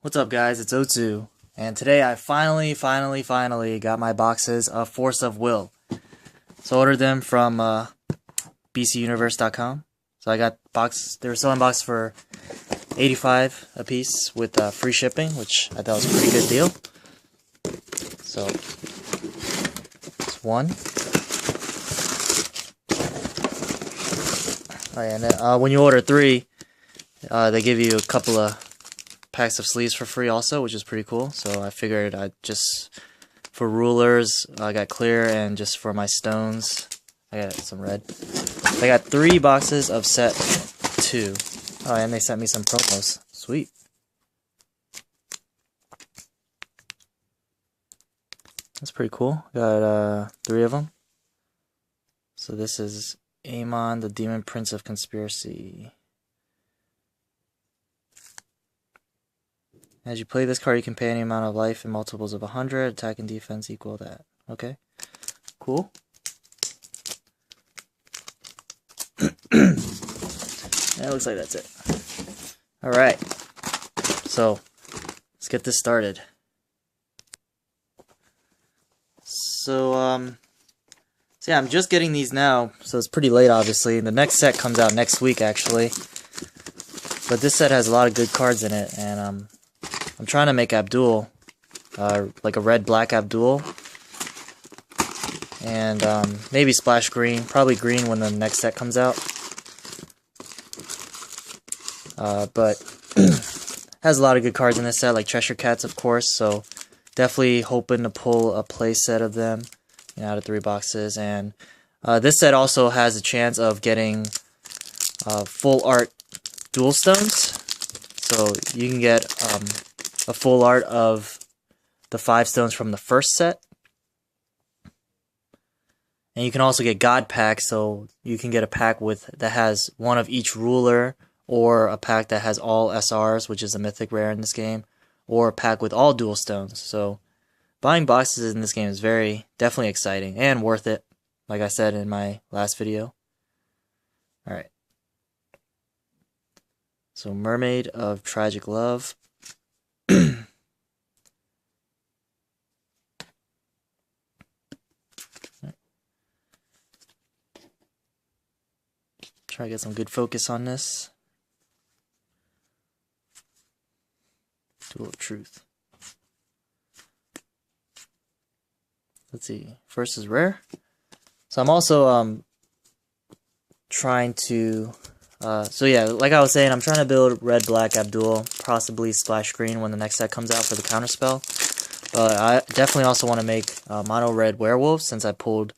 What's up, guys? It's Otsu, and today I finally got my boxes of Force of Will. So I ordered them from bcuniverse.com. So I got they were selling boxes for $85 a piece with free shipping, which I thought was a pretty good deal. So it's one. Oh, yeah, and then, when you order three, they give you a couple of packs of sleeves for free also, which is pretty cool. So I figured I'd just, for rulers, I got clear, and just for my stones, I got some red. I got 3 boxes of set 2. Oh, and they sent me some promos. Sweet. That's pretty cool. Got 3 of them. So this is Amon, the Demon Prince of Conspiracy. As you play this card, you can pay any amount of life in multiples of 100. Attack and defense equal that. Okay. Cool. It looks like that's it. Alright. So, let's get this started. So yeah, I'm just getting these now, so it's pretty late, obviously. The next set comes out next week, actually. But this set has a lot of good cards in it, and I'm trying to make Abdul, like a red-black Abdul, and maybe splash green, probably green when the next set comes out. But has a lot of good cards in this set, like Cheshire Cats, of course. So definitely hoping to pull a play set of them, out of 3 boxes. And this set also has a chance of getting full art dual stones. So you can get a full art of the 5 stones from the first set. And you can also get God packs, so you can get a pack that has one of each ruler, or a pack that has all SRs, which is a mythic rare in this game, or a pack with all dual stones. So buying boxes in this game is definitely exciting and worth it, like I said in my last video. Alright. So Mermaid of Tragic Love. Try to get some good focus on this. Duel of Truth. Let's see. First is rare. So I'm also trying to so yeah, like I was saying, I'm trying to build red-black Abdul, possibly splash green when the next set comes out for the counterspell. But I definitely also want to make mono red werewolf, since I pulled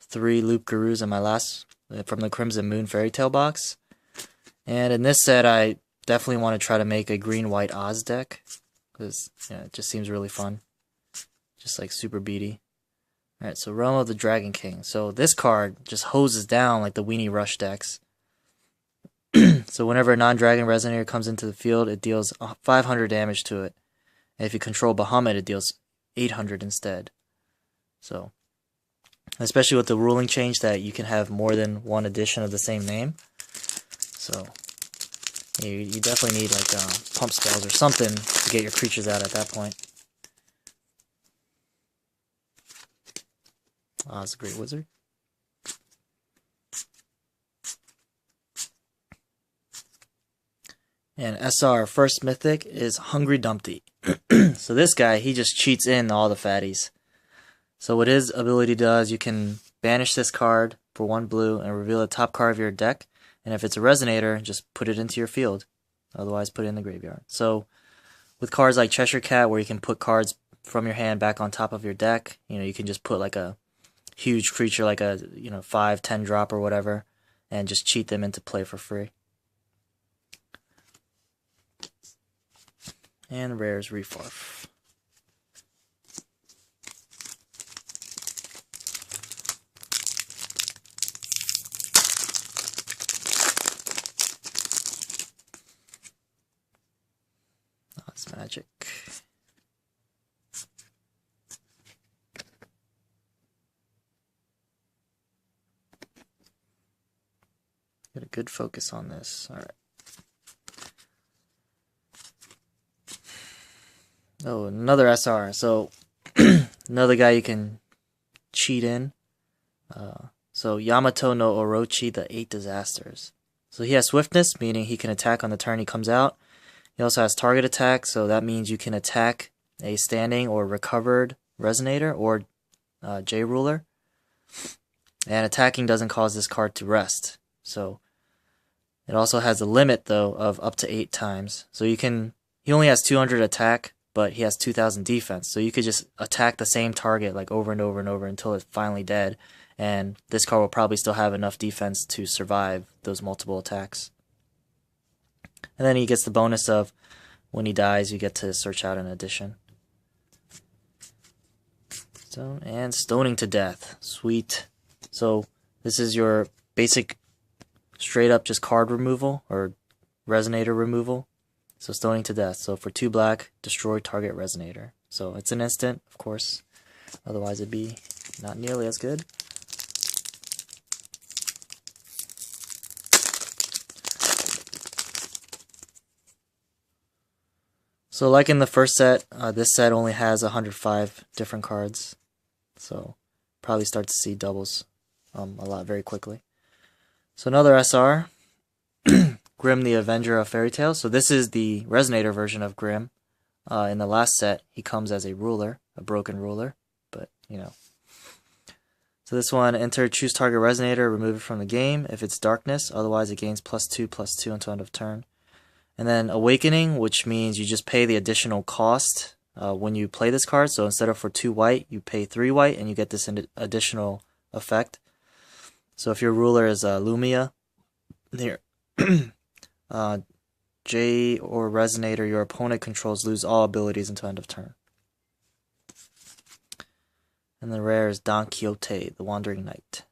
3 Loop Gurus in my last from the Crimson Moon Fairy Tale box. And in this set, I definitely want to try to make a green-white Oz deck, because it just seems really fun, just like super beady. Alright, so Realm of the Dragon King. So this card just hoses down like the Weenie Rush decks. So whenever a non-dragon resonator comes into the field, it deals 500 damage to it. And if you control Bahamut, it deals 800 instead. So, especially with the ruling change that you can have more than one edition of the same name. So, you definitely need like pump spells or something to get your creatures out at that point. It's a great wizard. And SR, first mythic, is Hungry Dumpty. So this guy, he just cheats in all the fatties. So what his ability does, you can banish this card for 1 blue and reveal the top card of your deck. And if it's a resonator, just put it into your field. Otherwise, put it in the graveyard. So with cards like Cheshire Cat, where you can put cards from your hand back on top of your deck, you can just put like a huge creature, like a 5-10 drop or whatever, and just cheat them into play for free. And rares Refarf. That's magic. Get a good focus on this. Alright. Oh, another SR. So another guy you can cheat in. So Yamato no Orochi, the 8 disasters. So he has swiftness, meaning he can attack on the turn he comes out. He also has target attack, so that means you can attack a standing or recovered resonator or J ruler. And attacking doesn't cause this card to rest. So it also has a limit though of up to 8 times. So he only has 200 attack, but he has 2000 defense. So you could just attack the same target like over and over and over until it's finally dead. And this card will probably still have enough defense to survive those multiple attacks. And then he gets the bonus of when he dies, you get to search out an addition. Stone and stoning to death. Sweet. So this is your basic straight up just card removal or resonator removal. So stoning to death. So for 2 black, destroy target resonator. So it's an instant, of course. Otherwise it'd be not nearly as good. So like in the first set, this set only has 105 different cards. So probably start to see doubles a lot very quickly. So another SR, Grim the Avenger of Fairy Tales. So this is the resonator version of Grim. In the last set, he comes as a ruler, a broken ruler, but you know. So this one, enter, choose target resonator, remove it from the game if it's darkness. Otherwise, it gains +2/+2 until end of turn. And then Awakening, which means you just pay the additional cost when you play this card. So instead of for 2 white, you pay 3 white, and you get this additional effect. So if your ruler is Lumia, here, J or Resonator your opponent controls lose all abilities until end of turn. And the rare is Don Quixote, the Wandering Knight.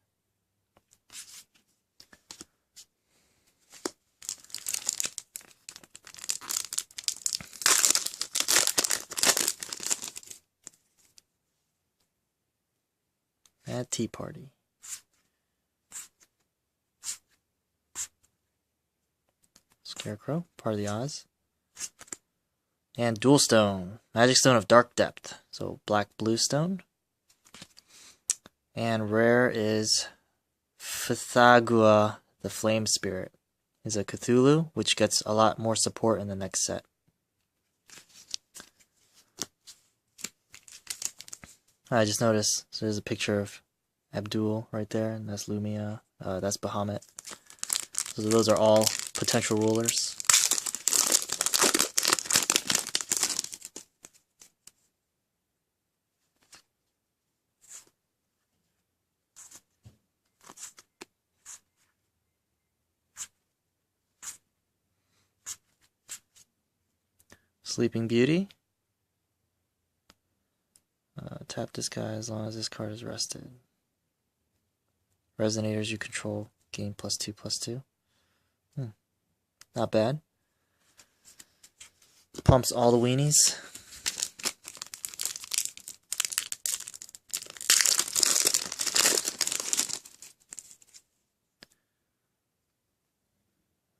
At Tea Party. Scarecrow, part of the Oz. And Dual Stone, Magic Stone of Dark Depth. So black-blue stone. And rare is Phythagua, the Flame Spirit. Is a Cthulhu, which gets a lot more support in the next set. I just noticed, so there's a picture of Abdul right there, and that's Lumia, that's Bahamut. So those are all potential rulers. Sleeping Beauty. Tap this guy as long as this card is rested. Resonators you control gain +2/+2. Not bad. Pumps all the weenies.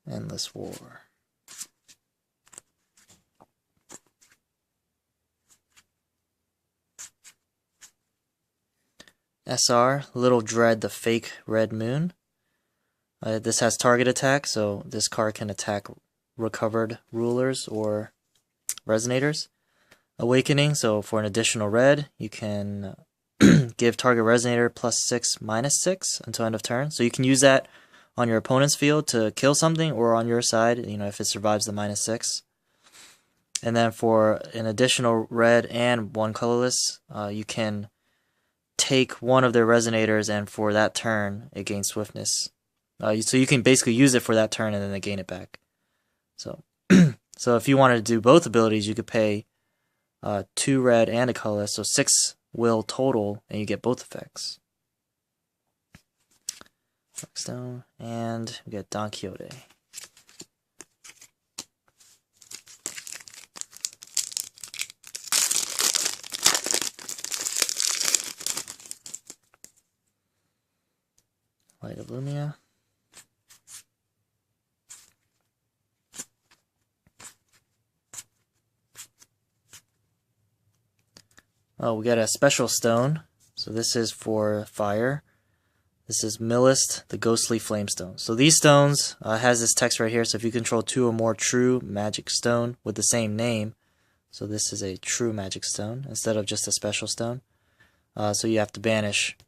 Endless War. SR, Little Dread, the Fake Red Moon. This has target attack, so this card can attack recovered rulers or resonators. Awakening, so for an additional red, you can give target resonator +6/-6 until end of turn. So you can use that on your opponent's field to kill something, or on your side, you know, if it survives the -6. And then for an additional red and 1 colorless, you can take one of their resonators, and for that turn, it gains swiftness. So you can basically use it for that turn and then they gain it back. So, so if you wanted to do both abilities, you could pay 2 red and a colorless, so 6 will total, and you get both effects. Stone, and we get Don Quixote. Light of Lumia. Oh, we got a special stone. So this is for fire. This is Millist, the Ghostly Flamestone. So these stones has this text right here. So if you control 2 or more true magic stone with the same name, so this is a true magic stone instead of just a special stone. So you have to banish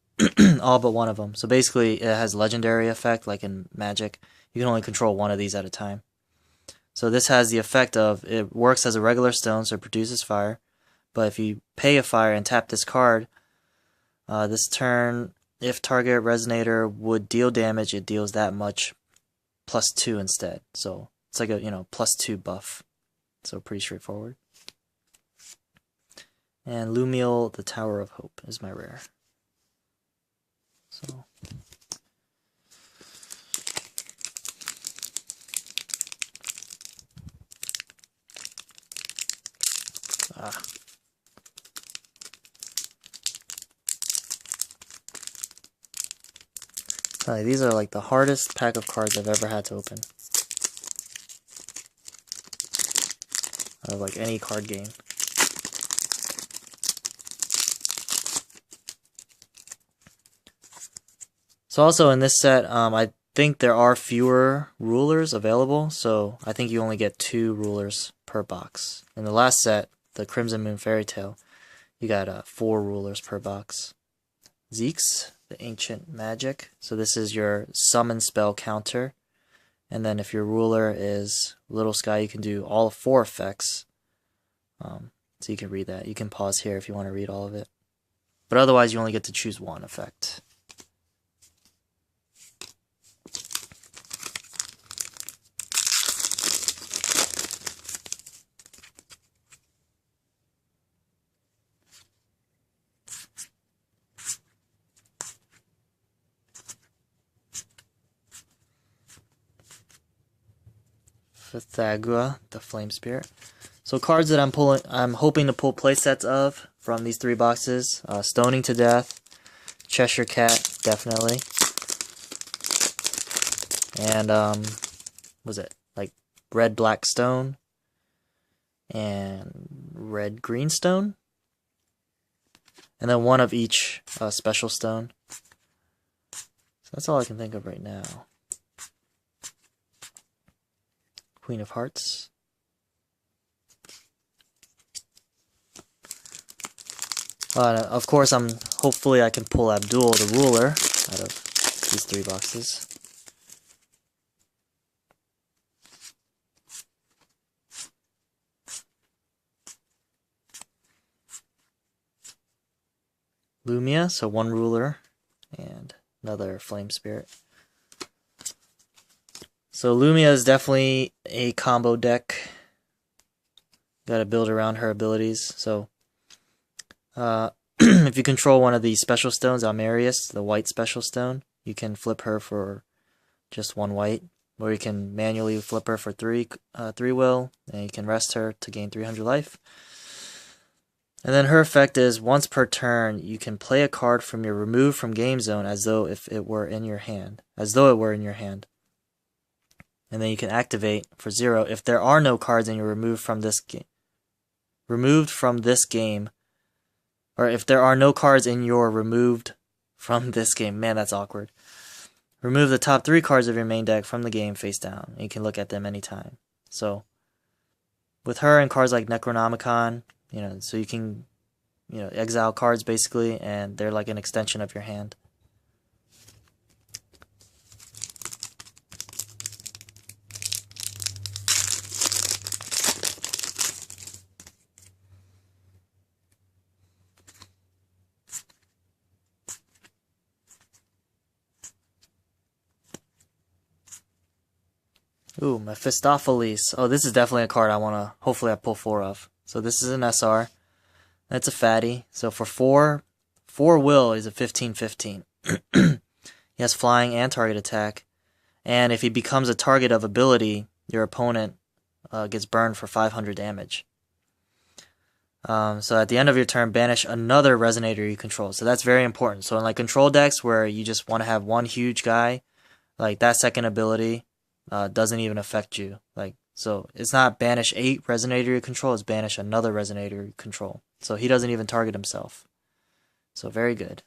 all but one of them. So basically it has legendary effect like in Magic. You can only control one of these at a time. So this has the effect of, it works as a regular stone, so it produces fire. But if you pay a fire and tap this card, this turn, if target resonator would deal damage, it deals that much +2 instead. So it's like a, +2 buff. So pretty straightforward. And Lumiel, the Tower of Hope, is my rare. So these are like the hardest pack of cards I've ever had to open. Out of like any card game. So also in this set, I think there are fewer rulers available, so I think you only get 2 rulers per box. In the last set, the Crimson Moon Fairy Tale, you got 4 rulers per box. Zeeks, the Ancient Magic. So this is your summon spell counter. And then if your ruler is Little Sky, you can do all 4 effects. So you can read that. You can pause here if you want to read all of it. But otherwise, you only get to choose 1 effect. Pythagua, the Flame Spirit. So cards that I'm hoping to pull playsets of from these 3 boxes: Stoning to Death, Cheshire Cat, definitely, and was it like Red Black Stone and Red Green Stone, and then 1 of each special stone. So that's all I can think of right now. Queen of Hearts. Of course, hopefully I can pull Abdul, the ruler, out of these 3 boxes. Lumia, so 1 ruler and another Flame Spirit. So Lumia is definitely a combo deck. Gotta build around her abilities. So if you control one of the special stones, Almerius, the white special stone, you can flip her for just 1 white. Or you can manually flip her for 3 will, and you can rest her to gain 300 life. And then her effect is, once per turn, you can play a card from your removed from game zone as though it were in your hand. And then you can activate for 0 if there are no cards in your removed from this game. Or if there are no cards in your removed from this game. Man, that's awkward. Remove the top 3 cards of your main deck from the game face down. And you can look at them anytime. So with her and cards like Necronomicon, so you can, exile cards basically, and they're like an extension of your hand. Ooh, Mephistopheles. Oh, this is definitely a card hopefully I pull 4 of. So this is an SR. That's a fatty. So for 4 will is a 15/15. He has flying and target attack. And if he becomes a target of ability, your opponent gets burned for 500 damage. So at the end of your turn, banish another resonator you control. So that's very important. So in like control decks where you just want to have one huge guy, like that second ability doesn't even affect you. Like So it's not banish 8 Resonator you control, it's banish another Resonator you control. So he doesn't even target himself. So very good.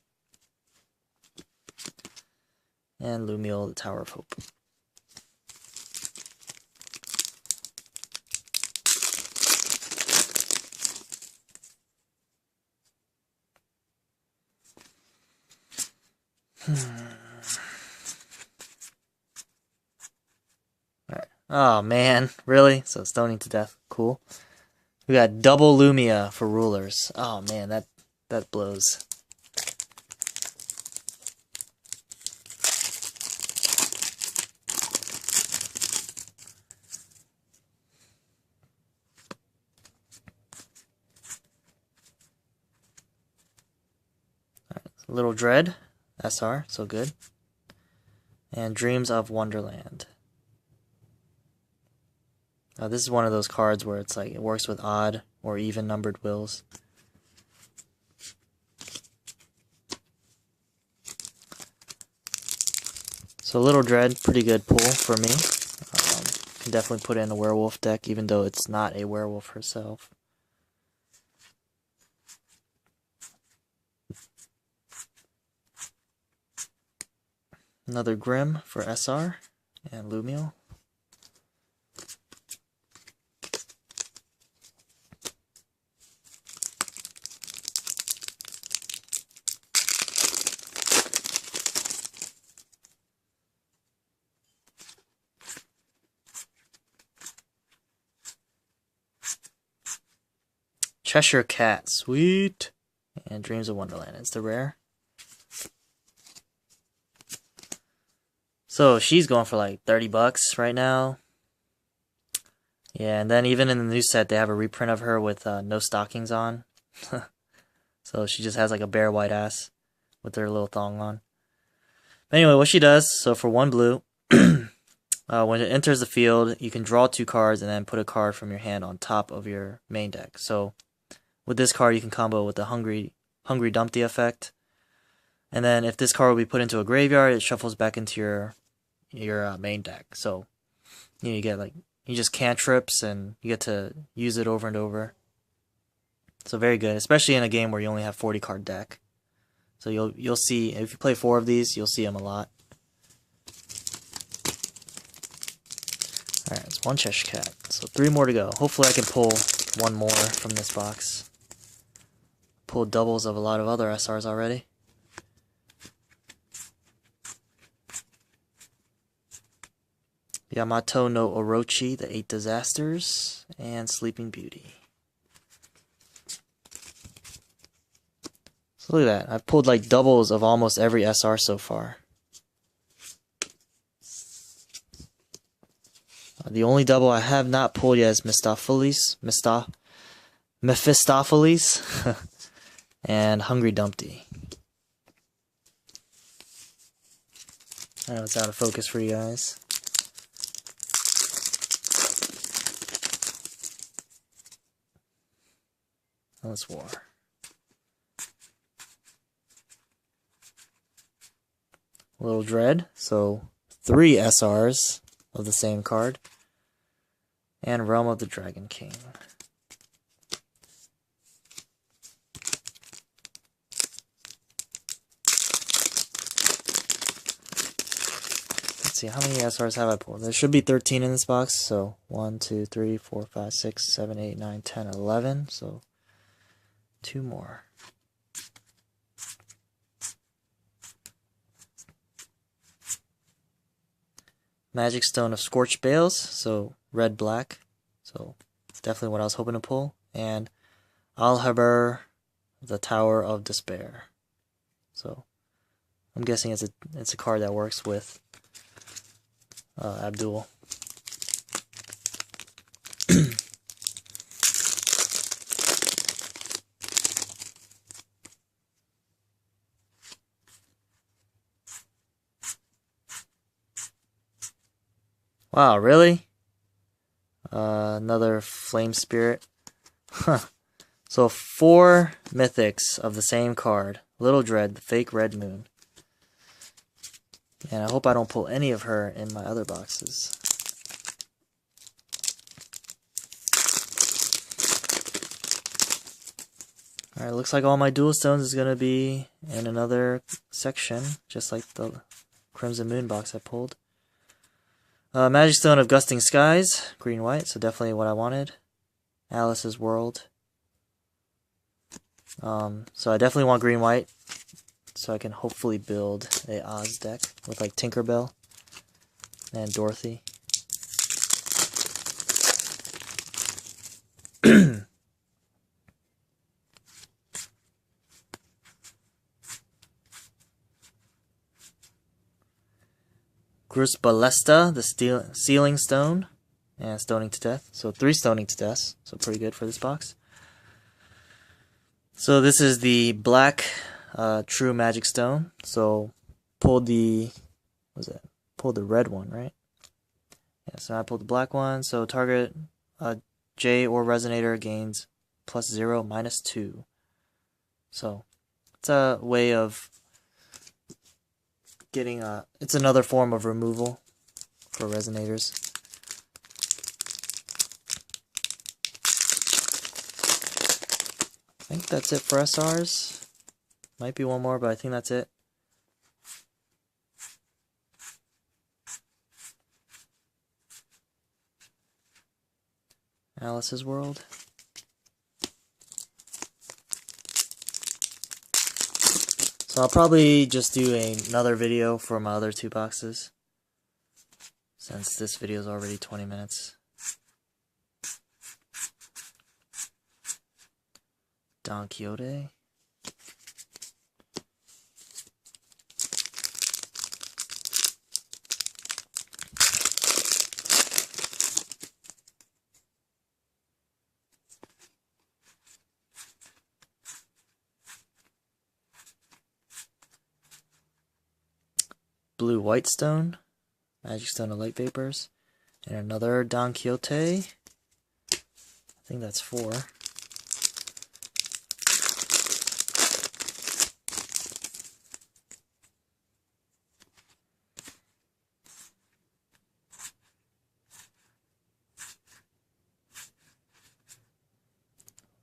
And Lumiel, the Tower of Hope. Alright. Oh man, really? So Stoning to Death. Cool. We got double Lumia for rulers. Oh man, that blows. Little Dread, SR, so good. And Dreams of Wonderland. This is one of those cards where it's like it works with odd or even numbered wills. So Little Dread, pretty good pull for me. Can definitely put it in a werewolf deck, even though it's not a werewolf herself. Another Grim for SR and Lumiel. Cheshire Cat, sweet. And Dreams of Wonderland is the rare. So she's going for like 30 bucks right now. Yeah, and then even in the new set, they have a reprint of her with no stockings on. So she just has like a bare white ass with her little thong on. But anyway, what she does, so for 1 blue, when it enters the field, you can draw 2 cards and then put a card from your hand on top of your main deck. So with this card, you can combo with the Hungry Dumpty effect. And then if this card will be put into a graveyard, it shuffles back into your main deck. So you get like, you just cantrips and you get to use it over and over. So very good, especially in a game where you only have 40 card deck. So you'll see, if you play 4 of these, you'll see them a lot. Alright, it's 1 Cheshire Cat. So 3 more to go. Hopefully I can pull 1 more from this box. Pulled doubles of a lot of other SRs already. Yamato no Orochi, the 8 Disasters, and Sleeping Beauty. So look at that. I've pulled like doubles of almost every SR so far. The only double I have not pulled yet is Mephistopheles and Hungry Dumpty. I know it's out of focus for you guys. Let's war. Little Dread, so 3 SRs of the same card. And Realm of the Dragon King. Let's see, how many SRs have I pulled? There should be 13 in this box, so 1, 2, 3, 4, 5, 6, 7, 8, 9, 10, 11, so 2 more. Magic Stone of Scorched Bales, so red-black, so definitely what I was hoping to pull. And Alhaber, the Tower of Despair. So I'm guessing it's a card that works with Abdul. Wow, really? Another Flame Spirit. Huh. So 4 mythics of the same card. Little Dread, the fake Red Moon. And I hope I don't pull any of her in my other boxes. Alright, looks like all my dual stones is going to be in another section, just like the Crimson Moon box I pulled. Magic Stone of Gusting Skies, green-white, so definitely what I wanted. Alice's World. So I definitely want green-white, so I can hopefully build a Oz deck with like Tinkerbell and Dorothy. Grus Ballesta, the Sealing Stone, and Stoning to Death. So 3 Stoning to Death, so pretty good for this box. So this is the black True Magic Stone. So pulled the, pulled the red one, right? Yeah, so I pulled the black one. So target J or Resonator gains +0, -2. So it's a way of getting it's another form of removal for Resonators. I think that's it for SRs. Might be one more, but I think that's it. Alice's World. So I'll probably just do another video for my other 2 boxes, since this video is already 20 minutes. Don Quixote. Blue White Stone, Magic Stone of Light Vapors, and another Don Quixote. I think that's 4.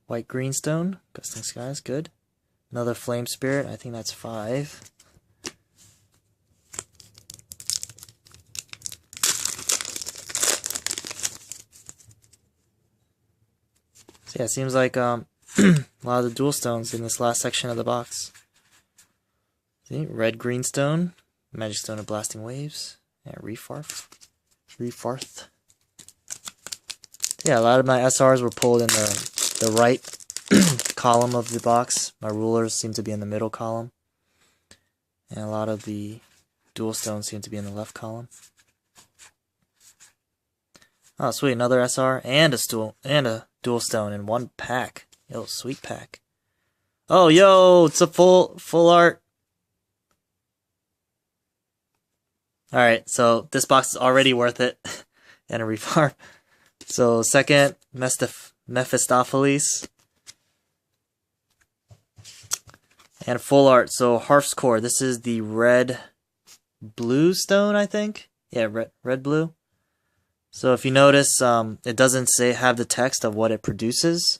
White Green Stone, Gusting Skies, good. Another Flame Spirit, I think that's 5. So yeah, it seems like a lot of the dual stones in this last section of the box. See, Red Green Stone, Magic Stone of Blasting Waves, and Refarth. Yeah, a lot of my SRs were pulled in the right column of the box. My rulers seem to be in the middle column, and a lot of the dual stones seem to be in the left column. Oh, sweet, another SR and a dual stone in one pack. Yo, sweet pack. Oh, yo, it's a full art. Alright, so this box is already worth it. And a refarm. So, second, Mephistopheles. And full art. So, Hearth's Core. This is the red-blue stone, I think. Yeah, red-blue. So if you notice, it doesn't have the text of what it produces.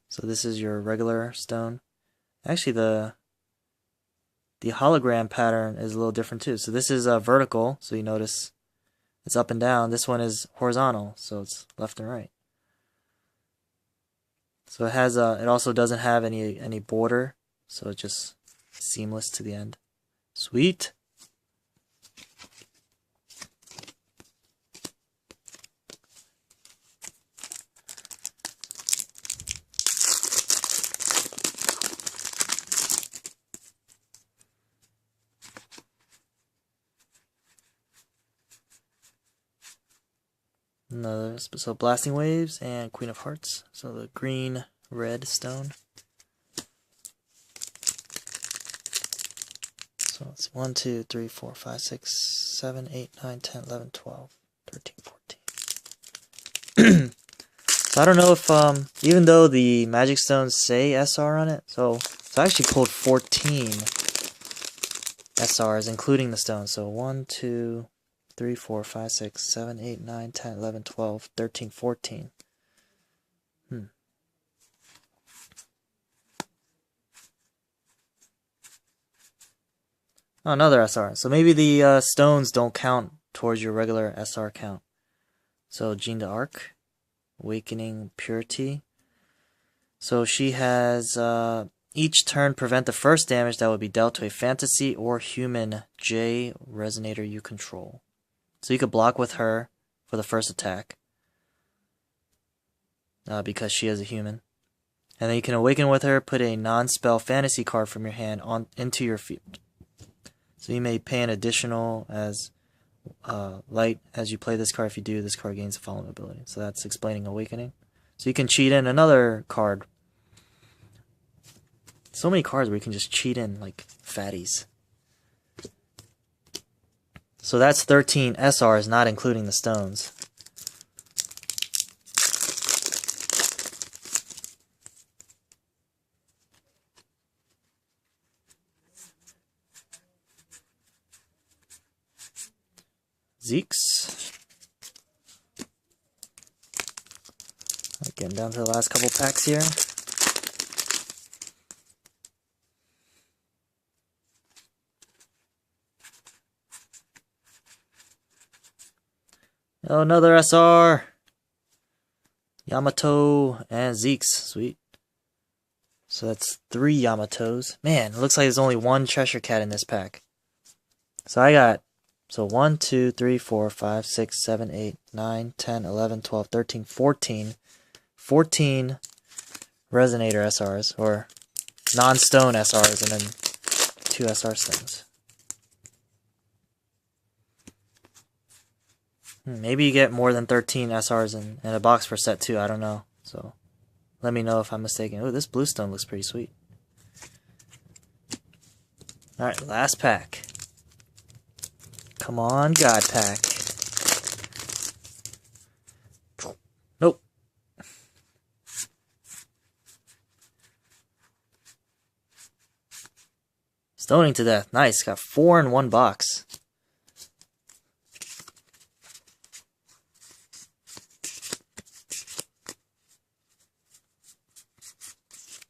So this is your regular stone. Actually, the hologram pattern is a little different too. So this is vertical, so you notice it's up and down. This one is horizontal, so it's left and right. So it has it also doesn't have any border, so it's just seamless to the end. Sweet. Another, so Blasting Waves and Queen of Hearts. So the green-red stone. So it's 1, 2, 3, 4, 5, 6, 7, 8, 9, 10, 11, 12, 13, 14. So I don't know if, even though the Magic Stones say SR on it, so I actually pulled 14 SRs, including the stones. So 1, 2, 3, 4, 5, 6, 7, 8, 9, 10, 11, 12, 13, 14. Oh, another SR. So maybe the stones don't count towards your regular SR count. So Jeanne d'Arc, Awakening Purity. So she has each turn prevent the first damage that would be dealt to a fantasy or human J resonator you control. So you could block with her for the first attack because she is a human. And then you can awaken with her, put a non-spell fantasy card from your hand into your field. So you may pay an additional as light as you play this card. If you do, this card gains the following ability. So that's explaining Awakening. So you can cheat in another card. So many cards where you can just cheat in like fatties. So that's 13 SRs, not including the stones. Zeeks. Getting down to the last couple packs here. Oh, another SR. Yamato and Zeeks. Sweet. So that's 3 Yamatos. Man, it looks like there's only one Cheshire Cat in this pack. So I got 1, 2, 3, 4, 5, 6, 7, 8, 9, 10, 11, 12, 13, 14. 14 Resonator SRs, or non-stone SRs, and then 2 SR stones. Maybe you get more than 13 SRs in a box per set too, I don't know. So let me know if I'm mistaken. Oh, this blue stone looks pretty sweet. Alright, last pack. Come on, God pack. Nope. Stoning to death. Nice. Got 4 in one box.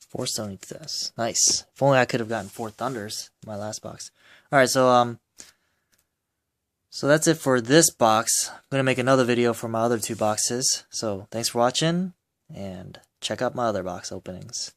Four stoning to death. Nice. If only I could have gotten 4 thunders in my last box. Alright, so that's it for this box. I'm going to make another video for my other 2 boxes. So thanks for watching, and check out my other box openings.